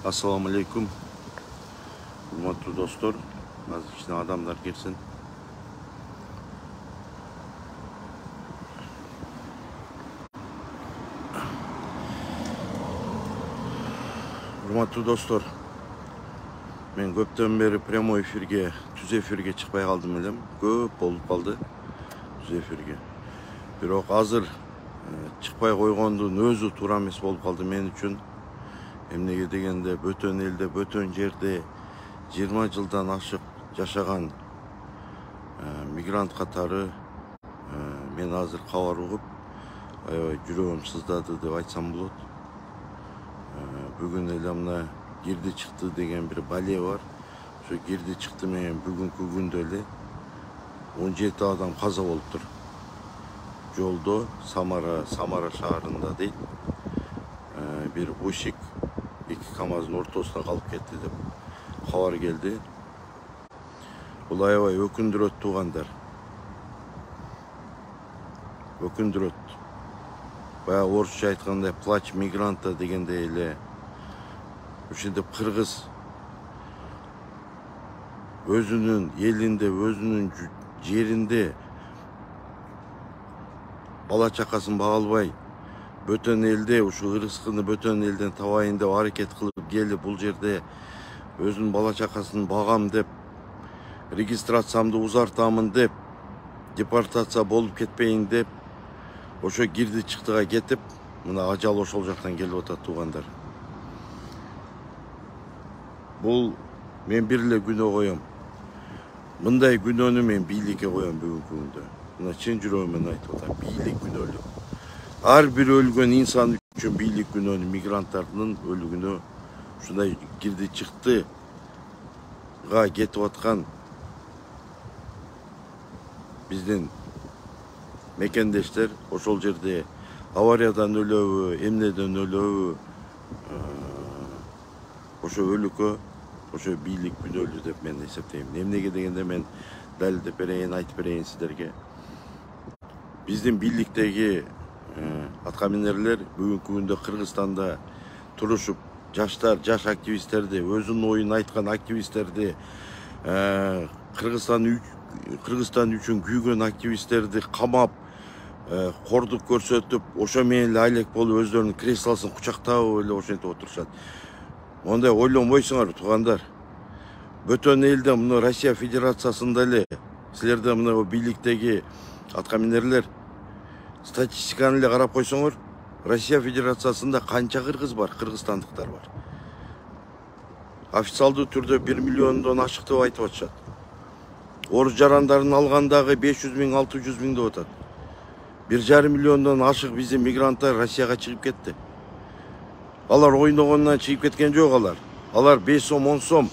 Assalamu alaikum. Hurmatlı dostlar. Azıcık içine adamlar girsin. Hurmatlı dostlar. Men köpten beri premo efirge, tüz efirge çıkpay kaldım elem. Köp bolup kaldı tüz efirge. Bирок азыр çıkpай койгондун өзү туура эмес болуп калды мен үчүн. Эмнеге дегенде бөтөн элде, бөтөн жерде 20 жылдан ашык жашаган мигрант катары мен азыр кабар угуп аябай жүрөгүм сыздады деп айтсам болот. Бүгүн эле мына кирди чыкты деген бир бале бар. Ошо кирди чыкты менен бүгүнкү күндө эле 17 адам каза болуптур. Жолдо Самара шаарында дейт. Bir ушик 2 камаздын ортосуна калып кетти деп кабар келди. Бул аябай өкүндүрөт туугандар. Өкүндүрөт. Баягы орусча айткандай плач мигранта дегендей эле ушинтип кыргыз өзүнүн элинде, өзүнүн жеринде бала чакасын бага албай бөтөн элде ушу ырыскыны бөтөн элден табайын деп аракет кылып келип бул жерде өзүнүн бала чакасын багам деп регистрациямды узартамын деп депортация болуп кетпейин деп ошо кирди чыктыга кетип мына ажал ошол жактан келип атат туугандар. Бул мен бир эле күнөө коем. Мындай күнөөнү мен бийликке коем бүгүнкү күндө. Мына чын жүрөгүмөн айтып атам, бийлик күнөөлүк. Ар бир өлгөн инсан үчүн бийлик күнөөнү, мигранттардын өлүгүнө ушундай кирди чыктыга кетип аткан биздин мекендештер ошол жерде авариядан өлөбү, эмнеден өлөбү, ошо өлүккө ошо бийлик күнөөлүү деп мен эсептейм. Эмнеге дегенде мен далилдеп берейин, айтып берейин сиздерге. Биздин бийликтеги аткаминерлер бүгүнкү күндө Кыргызстанда турушуп, жаштар, жаш активисттерди, өзүнүн оюн айткан активисттерди, Кыргызстан үчүн күйгөн активисттерди камап, кордук көрсөтүп, ошо менен эле айлек болуп өздөрүнүн креслосын кучактап эле ошентип отурушат. Мондай ойлонбойсуңар туугандар. Бөтөн элде мына Россия Федерациясында эле силерде мына бийликтеги аткаминерлер статистиканы эле карап койсоңор, Россия Федерациясында канча кыргыз бар, кыргызстандыктар бар. Официалдуу түрдө 1 миллиондон ашык деп айтып атышат. Орус жарандарын алгандагы 500 000, 600 000 деп атат. 1,5 миллиондон ашык биздин мигранттар Россияга чыгып кетти. Алар ойногондон чыгып кеткен жок алар. Алар 5 сом, 10 сом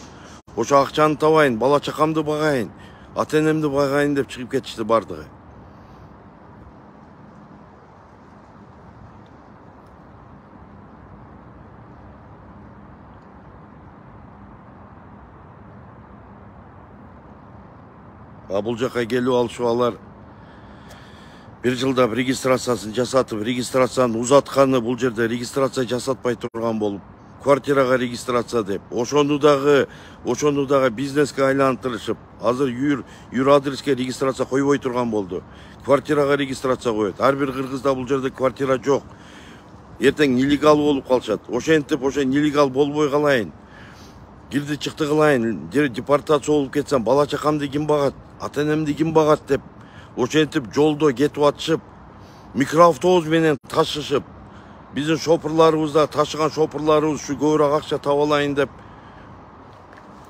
ошо акчаны табайын, бала чакамды багайын, ата-энемди багайын деп чыгып кетишти бардыгы. Бул жака келип алышып алар бир жылда регистрациясын жасатып, регистрацияны узатканы бул жерде регистрация жасатпай турган болуп, квартирага регистрация деп, ошону дагы бизнеске айлантырышып, азыр юр адреске регистрация койбой турган болду. Квартирага регистрация коет. Ар бир кыргызда бул жерде квартира жок. Эртең нелегал болуп калышат. Ошентип ошо нелегал болбой калайын. Кирди чыкты кылайын, депортация болуп кетсем, бала чакамды ким багат, ата-энемди ким багат деп ошентип жолдо кетип атышып, микроавтобус менен ташышып, биздин шопурларыбызда ташыган шопурларыбыз ушу көбүрөөк акча таба алайын деп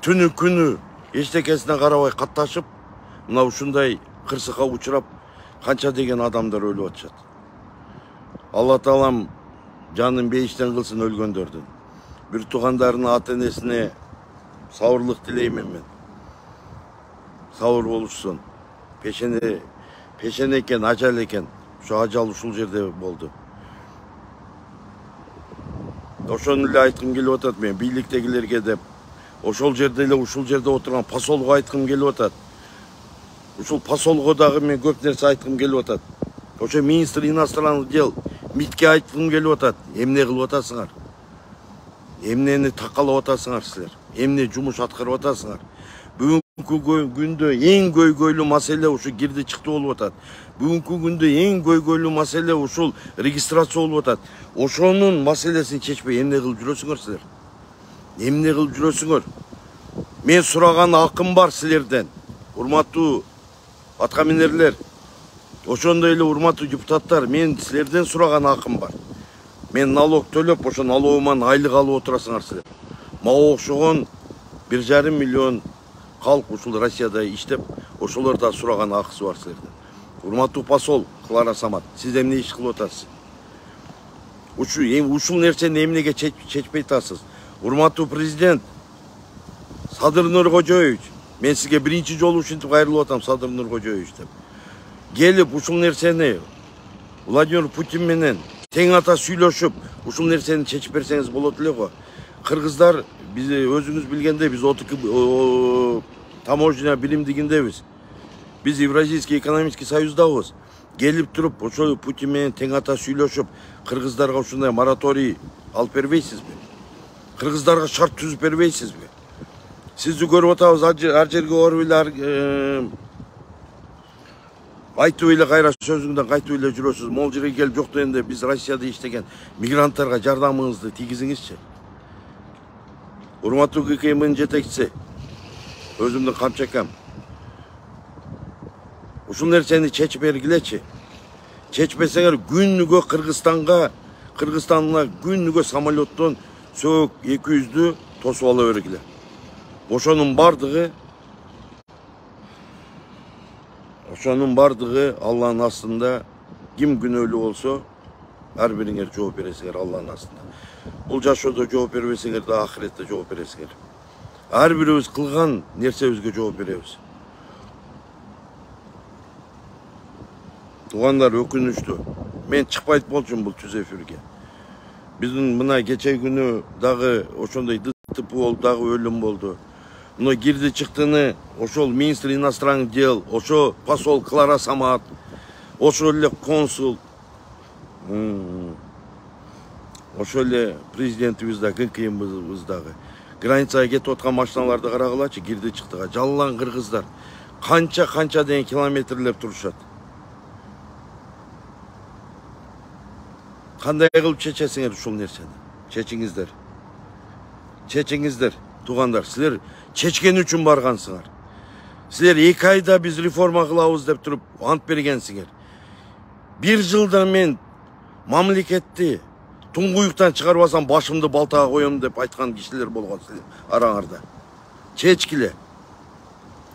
түнү күнү эчтекесине карабай катташып, мына ушундай кырсыкка учурап канча деген адамдар өлүп атышат. Алла таалам жанын бейиштен кылсын өлгөндөрдүн. Бир туугандарынын ата-энесине сабырлык тилеймин мен. Сабыр болушсун. Пешене экен, ажал экен. Ошо ажал ушул жерде болду. Ошону эле айткым келип атат мен бийликтегилерге деп. Ошол жерде эле ушул жерде отурган посолго айткым келип атат. Ушул посолго дагы мен көп нерсе айткым келип атат. Ошо министр иностранных дел МИДке айткым келип атат. Эмне кылып атасыңар? Эмнени такалап атасыңар силер? Эмне жумуш аткарып атасыңар? Бүгүнкү күндө эң көйгөйлүү маселе ушу кирди чыкты болуп атат. Бүгүнкү күндө эң көйгөйлүү маселе ушул регистрация болуп атат. Ошонун маселесин чечпей эмне кылып жүрөсүңөр силер? Эмне кылып жүрөсүңөр? Мен сураган акым бар силерден. Урматтуу аткаминерлер, ошондой эле урматтуу депутаттар, мен силерден сураган акым бар. Мен налог төлөп, ошо налогуман айлык алып отурасыңар силер. Мага окшогон 1,5 миллион калк ушул Россияда иштеп, ошолор да сураган акысы бар силерден. Урматтуу посол Клара Самат, сиз эмне иш кылып атасыз? Ушул нерсени эмнеге чечпей атасыз? Урматтуу президент Садыр Нуркожоевич, мен сизге биринчи жолу ушинтип кайрылып атам, Садыр Нуркожоевич деп. Келип ушул нерсени Владимир Путин менен тең ата сүйлөшүп, ушул нерсени чечип берсеңиз болот эле го. Кыргыздар, биз өзүңүз билгендей, биз таможня биримдигиндебиз. Биз Евразийский экономический союздабыз. Келип туруп, ошол Путин менен тең ата сүйлөшүп, кыргыздарга ушундай мораторий алып бербейсизби? Кыргыздарга шарт түзүп бербейсизби? Сизди көрүп атабыз, ар жерге барып эле айтып эле кайра сөзүңдөн кайтып эле жүрөсүз. Могул жерге келип жок дегенде биз Россияда иштеген мигранттарга жардамыңызды тийгизиңизчи. Урматтуу ГКМнын жетекчиси, өзүмдүн камчакам. Ушул нерсени чечип бергилечи. Чечпесеңер күнүгө Кыргызстанга күнүгө самолеттон сөөк 200'дү тосуп ала бергиле. Ошонун бардыгы Алланын астында, ким күнөөлүү болсо, ар бириңер жооп бересиңер Алланын астында. Бул жашоодо жооп бербесеңер да ахиретте жооп бересиңер. Ар бирибиз кылган нерсебизге жооп беребиз. Туугандар, өкүнүчтүү. Мен чыкпайт болчумун бул түз эфирге. Биздин мына кече күнү дагы ошондой ДТП болду, дагы өлүм болду. Но кирди чыктыны ошол министр иностранных дел, ошо посол Клара Самат, ошол эле консул, ошол эле президентибиз да, ККМбыз дагы. Границага кетип аткан машиналарды карагылачы, кирди чыктыга. Жаллан кыргыздар. Канча деген километрлеп турушат. Кандай кылып чечесиңер ушул нерсени? Чечиңиздер, туугандар. Силер чечкен үчүн баргансыңар. Силер 2 айда биз реформа кылабыз деп туруп ант бергенсиңер. 1 жылда мен мамлекетти туңгуюктан чыгарбасам башымды балтага коем деп айткан кишилер болгон силер араңарда. Чечкиле.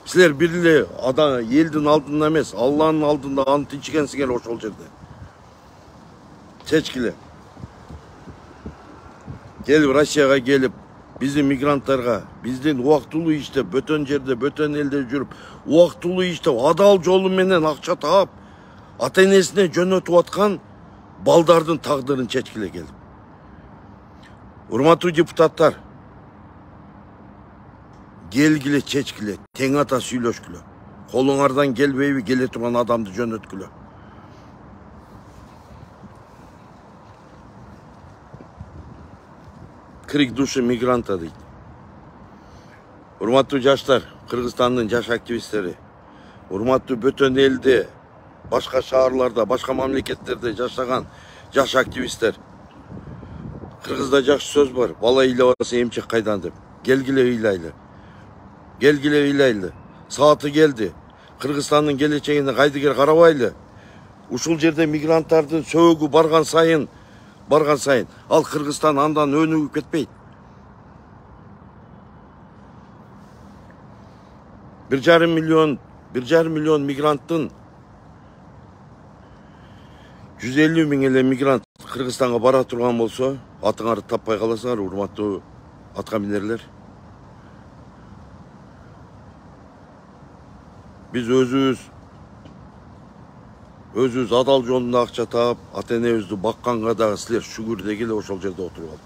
Силер бир эле элдин алдында эмес, Алланын алдында ант ичкенсиңер ошол жерде. Чечкиле. Келип Россияга келип, биздин мигранттарга, биздин убактылуу иштеп, бөтөн жерде, бөтөн элде жүрүп, убактылуу иштеп, адал жолу менен акча таап, ата-энесине жөнөтүп аткан балдардын тагдырын чечкиле келип. Урматтуу депутаттар, келгиле чечкиле, тең ата сүйлөшкүлө. Колуңардан келбейби, келе турган адамды жөнөткүлө. Крик души мигранта дейт. Урматтуу жаштар, Кыргызстандын жаш активисттери, урматтуу бөтөн элде, башка шаарларда, башка мамлекеттерде жашаган жаш активисттер. Кыргызда жакшы сөз бар, бала ыйлабаса эмчек кайдан деп. Келгиле ыйлайлы. Келгиле ыйлайлы. Сааты келди. Кыргызстандын келечегине кайдыгер карабайлы. Ушул жерде мигранттардын сөөгү барган сайын, ал Кыргызстан андан өнүгүп кетпейт. 1,5 миллион мигранттын 150 миң эле мигрант Кыргызстанга бара турган болсо, атыңарды таппай каласыңар, урматтуу аткаминерлер. Биз өзүбүз адал жолунда акча таап, ата-энебизди бакканга дагы силер шүгүр дегиле ошол жерде отуруп алып.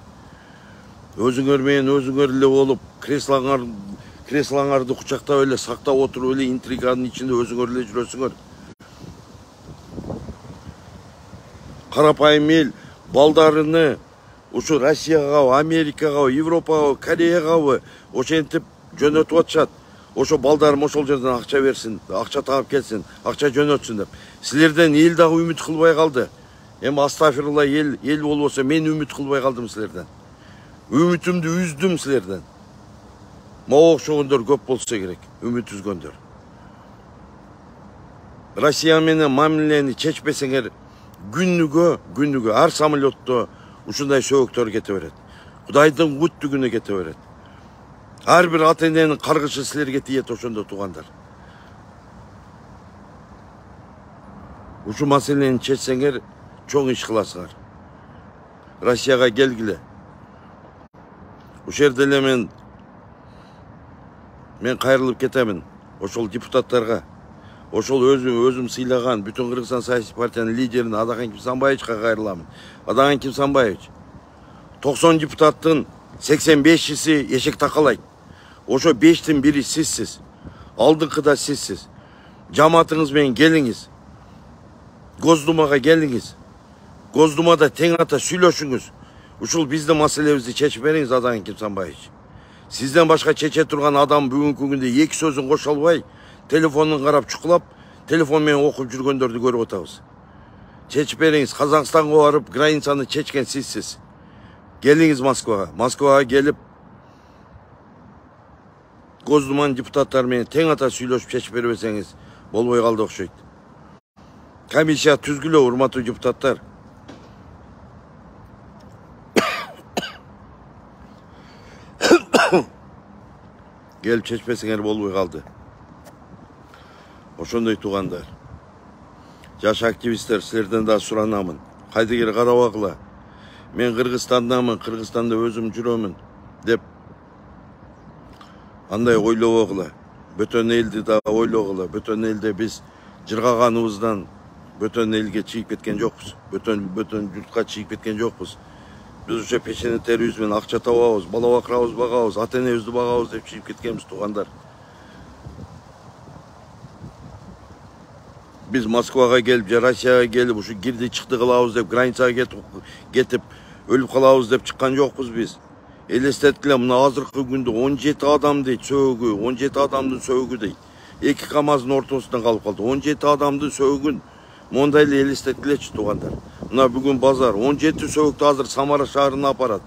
Өзүңөр менен өзүңөр эле болуп, креслоңарды кучактап эле сактап отуруп эле интриганын ичинде өзүңөр эле жүрөсүңөр. Карапайым эл балдарыны Ошо Россияга, Америкага, Европага, Кореяга ошентип жөнөтүп атышат. Ошо балдарым ошол жерден акча берсин, акча таап келсин, акча жөнөтсүн деп. Силерден эл дагы үмүт кылбай калды. Эми астафирулла, эл болбосо мен үмүт кылбай калдым силерден. Үмүтүмдү үздүм силерден. Мага окшогондор көп болсо керек, үмүт үзгөндөр. Россия менен мамилени чечпесеңер, күнүгө ар самолетто ушундай сөөктөр кете берет. Кудайдын күттүгүнө кете берет. Ар бир ата эненин каргышы силерге тиет ошондо туугандар. Ушу маселени чечсеңер, чоң иш кыласыңар. Россияга келгиле. Ушул жерде эле мен кайрылып кетемин. Ошол депутаттарга, ошол өзүм сыйлаган бүтүн Кыргызстан саясий партиянын лидерин Адакан Кимсанбаевичке кайрыламын. Адакан Кимсанбаевич, 90 депутаттын 85'isi эшек такалайт. Ошо 5'тин бири сизсиз. Алдыңкыда сизсиз. Жамаатыңыз менен келиңиз. Госдумага келиңиз. Госдумада тең ата сүйлөшүңүз. Ушул биздин маселебизди чечип бериңиз, Адакан Кимсанбаевич. Сизден башка чече турган адам бүгүнкү күндө эки сөзүн кошо албай, телефонун карап чукулап, телефон менен окуп жүргөндөрдү көрүп атабыз. Чечип бериңиз, Казакстанга барып, границаны чечкен сизсиз. Келиңиз Москвага. Москвага келип, Госдуманын депутаттары менен тең ата сүйлөшүп чечип бербесеңиз, болбой калды окшойт. Комиссия түзгүлө, урматтуу депутаттар. Келип чечпесеңер болбой калды. Ошондой туугандар. Жаш активисттер, силерден да суранамын. Кайдыгер карабагыла. Мен Кыргызстандамын, Кыргызстанда өзүм жүрөмүн деп андай ойлобогула. Бөтөн элди да ойлогула. Бөтөн элде биз жыргаганыбыздан бөтөн элге чыгып кеткен жокпуз. Бөтөн журтка чыгып кеткен жокпуз. Biz ошо печени терибиз менен акча табабыз, бала бакырабыз, багабыз, ата энебизди багабыз деп чыгып кеткенбиз туугандар. Biz Москвага келип, же Россияга келип, ушу кирди чыкты кылабыз деп, границага кетип, өлүп калабыз деп чыккан жокпуз биз. Элестеткиле, мына азыркы күндө 17 адам дейт сөөгү, 17 адамдын сөөгү дейт. 2 КАМАЗдын ортосунда калып калды. 17 адамдын сөөгүн мондай эле элестеткилечи туугандар. Мына бүгүн базар 17 сөөгүктү азыр Самара шаарына апарат.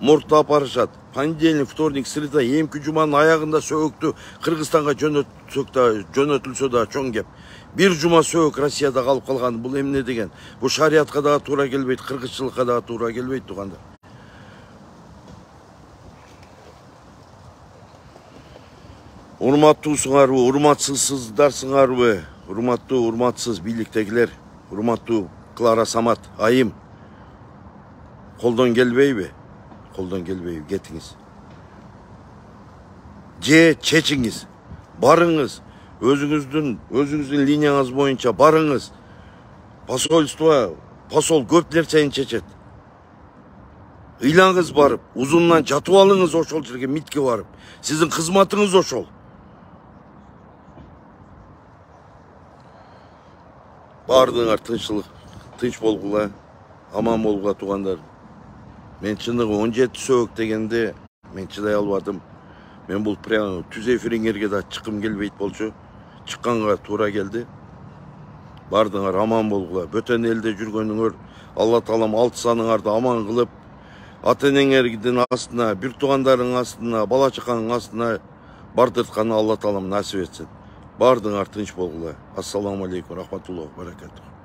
Муртта апарышат. Понедельник, вторник, среда, эмки жуманын аягында сөөгүктү Кыргызстанга жөнөтүлсө да чоң кеп. Bir жума сөөгүк Россияда калып калган, бул эмне деген? Бул шариятка дагы туура келбейт, кыргызчылыкка дагы туура келбейт туугандар. Урматтуусуңарбы, урматсыздарсыңарбы? Урматтуу, урматсыз бийликтегилер, урматтуу Клара Самат, айым. Колдон келбейби? Колдон келбейби, кетиңиз. Же чечиңиз, барыңыз, өзүңүздүн линияңыз боюнча барыңыз. Посольство, посол көп нерсени чечет. Ыйлаңыз барып, узунунан жатып алыңыз ошол жерге митке барып. Сиздин кызматыңыз ошол. Бардыңар тынч болгула, аман болгула туугандар. Мен чыныгы 17 сөөгүк дегенде мен чыдай албадым. Мен бул прямо түз эфириңерге да чыккым келбейт болчу. Чыкканга туура келди. Бардыңар аман болгула. Бөтөн элде жүргөнүңөр, Алла Таалам алты саныңарды аман кылып, ата энеңердин астына, бир туугандарыңын астына, бала чакаңын астына бардыртканы Алла Таалам насип этсин. Бардыңар тынч болгула. Ассаламу алейкум, рахматуллахи ва баракатуху.